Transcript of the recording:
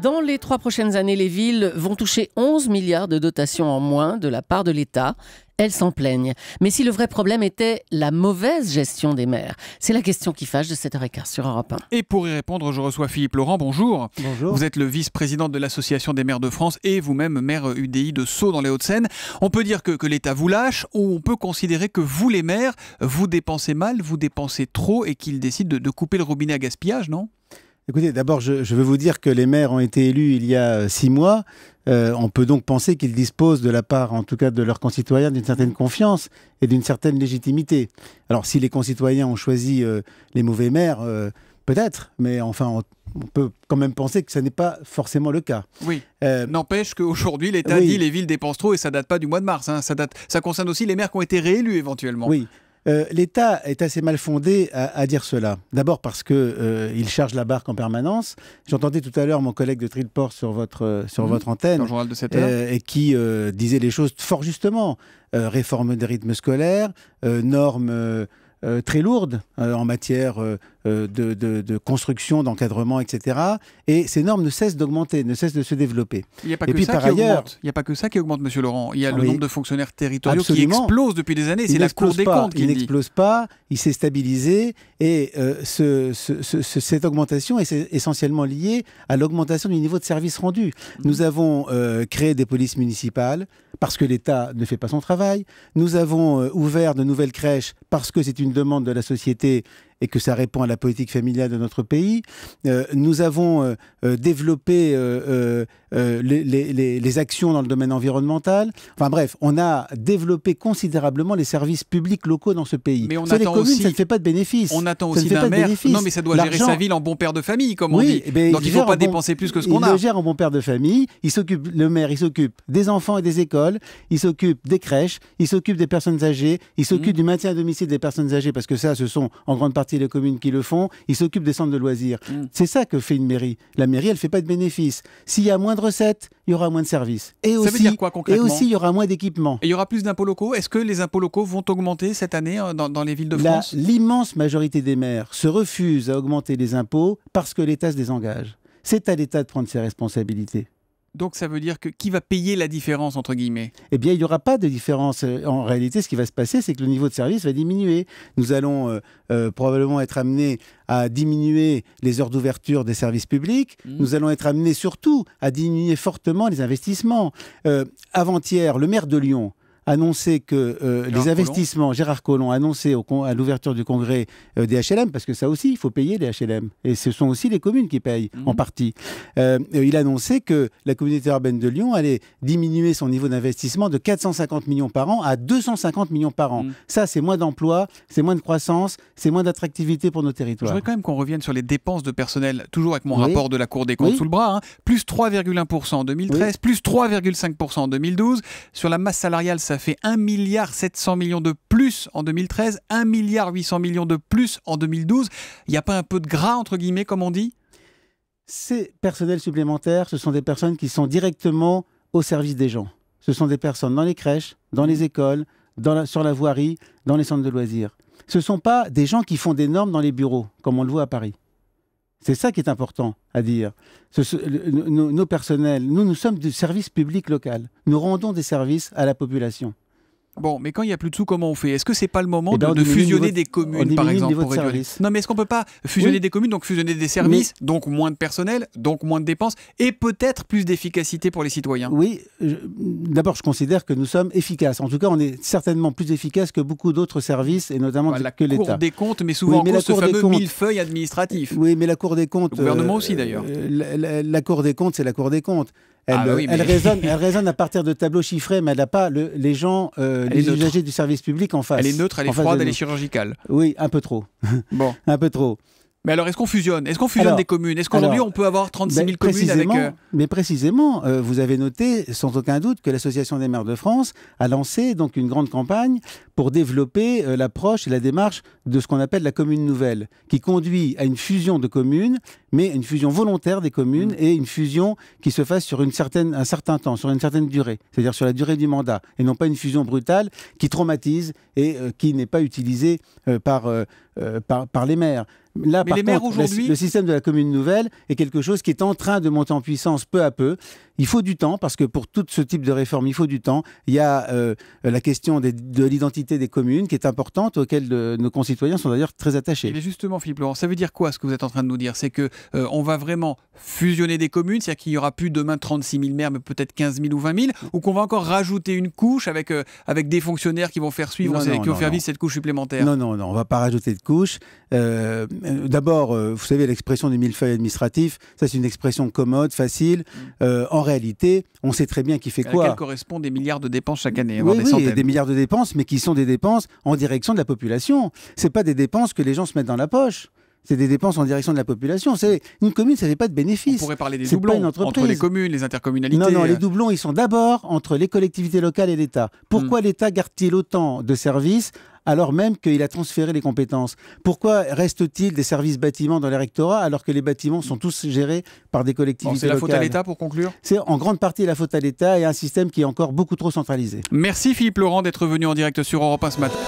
Dans les 3 prochaines années, les villes vont toucher 11 milliards de dotations en moins de la part de l'État. Elles s'en plaignent. Mais si le vrai problème était la mauvaise gestion des maires, c'est la question qui fâche de 7h15 sur Europe 1. Et pour y répondre, je reçois Philippe Laurent. Bonjour. Bonjour. Vous êtes le vice-président de l'Association des maires de France et vous-même maire UDI de Sceaux dans les Hauts-de-Seine. On peut dire que l'État vous lâche ou on peut considérer que vous, les maires, vous dépensez mal, vous dépensez trop et qu'il décide de couper le robinet à gaspillage, non ? Écoutez, d'abord, je veux vous dire que les maires ont été élus il y a 6 mois. On peut donc penser qu'ils disposent de la part, en tout cas de leurs concitoyens, d'une certaine confiance et d'une certaine légitimité. Alors, si les concitoyens ont choisi les mauvais maires, peut-être, mais enfin, on peut quand même penser que ce n'est pas forcément le cas. Oui. N'empêche qu'aujourd'hui, l'État dit les villes dépensent trop et ça date pas du mois de mars. Hein. Ça concerne aussi les maires qui ont été réélus éventuellement. Oui. L'État est assez mal fondé à dire cela. D'abord parce qu'il charge la barque en permanence. J'entendais tout à l'heure mon collègue de Trilport sur votre antenne, dans le journal de 7h. et qui disait les choses fort justement. Réforme des rythmes scolaires, normes très lourdes en matière de construction, d'encadrement, etc. Et ces normes ne cessent d'augmenter, ne cessent de se développer. Il n'y a pas que ça qui augmente. Il n'y a pas que ça qui augmente, monsieur Laurent. Il y a le nombre de fonctionnaires territoriaux qui explose depuis des années. C'est la Cour des comptes qui le dit. Il n'explose pas, il s'est stabilisé et cette augmentation est essentiellement liée à l'augmentation du niveau de service rendu. Nous avons créé des polices municipales parce que l'État ne fait pas son travail. Nous avons ouvert de nouvelles crèches parce que c'est une demande de la société et que ça répond à la politique familiale de notre pays. Nous avons développé les actions dans le domaine environnemental. Enfin bref, on a développé considérablement les services publics locaux dans ce pays. Mais on les communes, aussi, ça ne fait pas de bénéfice. On attend aussi d'un maire. Non, mais ça doit gérer sa ville en bon père de famille, comme on dit. Donc il ne faut pas dépenser plus que ce qu'on a. Il le gère en bon père de famille. Le maire, il s'occupe des enfants et des écoles. Il s'occupe des crèches. Il s'occupe des personnes âgées. Il s'occupe du maintien à domicile des personnes âgées, parce que ça, ce sont en grande partie les communes qui le font. Ils s'occupent des centres de loisirs. C'est ça que fait une mairie. La mairie, elle ne fait pas de bénéfices. S'il y a moins de recettes, il y aura moins de services. Et ça veut dire quoi concrètement ? Et aussi, il y aura moins d'équipements. Et il y aura plus d'impôts locaux. Est-ce que les impôts locaux vont augmenter cette année dans les villes de France ? L'immense majorité des maires se refusent à augmenter les impôts parce que l'État se désengage. C'est à l'État de prendre ses responsabilités. Donc ça veut dire que qui va payer la différence, entre guillemets ? Eh bien, il n'y aura pas de différence. En réalité, ce qui va se passer, c'est que le niveau de service va diminuer. Nous allons probablement être amenés à diminuer les heures d'ouverture des services publics. Nous allons être amenés surtout à diminuer fortement les investissements. Avant-hier, le maire de Lyon annoncer que les investissements, Gérard Collomb a annoncé à l'ouverture du congrès des HLM, parce que ça aussi, il faut payer les HLM. Et ce sont aussi les communes qui payent, en partie. Il a annoncé que la communauté urbaine de Lyon allait diminuer son niveau d'investissement de 450 millions par an à 250 millions par an. Ça, c'est moins d'emplois, c'est moins de croissance, c'est moins d'attractivité pour nos territoires. Je voudrais quand même qu'on revienne sur les dépenses de personnel, toujours avec mon rapport de la Cour des comptes sous le bras. Plus 3,1% en 2013, plus 3,5% en 2012. Sur la masse salariale, ça fait 1,7 milliard de plus en 2013, 1,8 milliard de plus en 2012. Il n'y a pas un peu de gras, entre guillemets, comme on dit ? Ces personnels supplémentaires, ce sont des personnes qui sont directement au service des gens. Ce sont des personnes dans les crèches, dans les écoles, sur la voirie, dans les centres de loisirs. Ce ne sont pas des gens qui font des normes dans les bureaux, comme on le voit à Paris. C'est ça qui est important à dire. Nos personnels, nous sommes du service public local. Nous rendons des services à la population. Bon, mais quand il n'y a plus de sous, comment on fait ? Est-ce que c'est pas le moment de fusionner des communes, par exemple, pour réduire ? Non, mais est-ce qu'on peut pas fusionner des communes, donc fusionner des services, donc moins de personnel, donc moins de dépenses, et peut-être plus d'efficacité pour les citoyens ? Oui, d'abord, je considère que nous sommes efficaces. En tout cas, on est certainement plus efficaces que beaucoup d'autres services, et notamment que l'État. La Cour des comptes, mais souvent en cause ce fameux millefeuille administratif. Oui, mais la Cour des comptes... Le gouvernement aussi, d'ailleurs. La Cour des comptes, c'est la Cour des comptes. Elle raisonne à partir de tableaux chiffrés, mais elle n'a pas les gens, les usagers du service public en face. Elle est neutre, elle est froide, elle est chirurgicale. Oui, un peu trop. Bon. Un peu trop. Mais alors, est-ce qu'on fusionne ? Est-ce qu'on fusionne des communes ? Est-ce qu'aujourd'hui, on peut avoir 36 000 communes avec... Mais précisément, vous avez noté, sans aucun doute, que l'Association des maires de France a lancé donc une grande campagne pour développer l'approche et la démarche de ce qu'on appelle la commune nouvelle, qui conduit à une fusion de communes, mais une fusion volontaire des communes et une fusion qui se fasse sur un certain temps, sur une certaine durée, c'est-à-dire sur la durée du mandat, et non pas une fusion brutale qui traumatise et qui n'est pas utilisée par les maires. Là, Mais par les maires contre, aujourd'hui... le système de la commune nouvelle est quelque chose qui est en train de monter en puissance peu à peu. Il faut du temps, parce que pour tout ce type de réforme, il faut du temps. Il y a la question de l'identité des communes qui est importante, auquel nos concitoyens sont d'ailleurs très attachés. Et justement, Philippe Laurent, ça veut dire quoi ce que vous êtes en train de nous dire? C'est qu'on va vraiment fusionner des communes, c'est-à-dire qu'il n'y aura plus demain 36 000 maires, mais peut-être 15 000 ou 20 000, ou qu'on va encore rajouter une couche avec des fonctionnaires qui vont faire suivre, qui vont faire vivre cette couche supplémentaire? Non, on ne va pas rajouter de couche. D'abord, vous savez, l'expression du millefeuille administratif, ça c'est une expression commode, facile. En réalité, on sait très bien qui fait quoi. À laquelle correspondent des milliards de dépenses chaque année, oui, des milliards de dépenses, mais qui sont des dépenses en direction de la population. C'est pas des dépenses que les gens se mettent dans la poche. C'est des dépenses en direction de la population. Une commune, ça ne fait pas de bénéfices. On pourrait parler des doublons entre les communes, les intercommunalités. Non, les doublons, ils sont d'abord entre les collectivités locales et l'État. Pourquoi l'État garde-t-il autant de services alors même qu'il a transféré les compétences? Pourquoi reste-t-il des services bâtiments dans les rectorats alors que les bâtiments sont tous gérés par des collectivités locales? C'est la faute à l'État pour conclure? C'est en grande partie la faute à l'État et un système qui est encore beaucoup trop centralisé. Merci Philippe Laurent d'être venu en direct sur Europe 1 ce matin.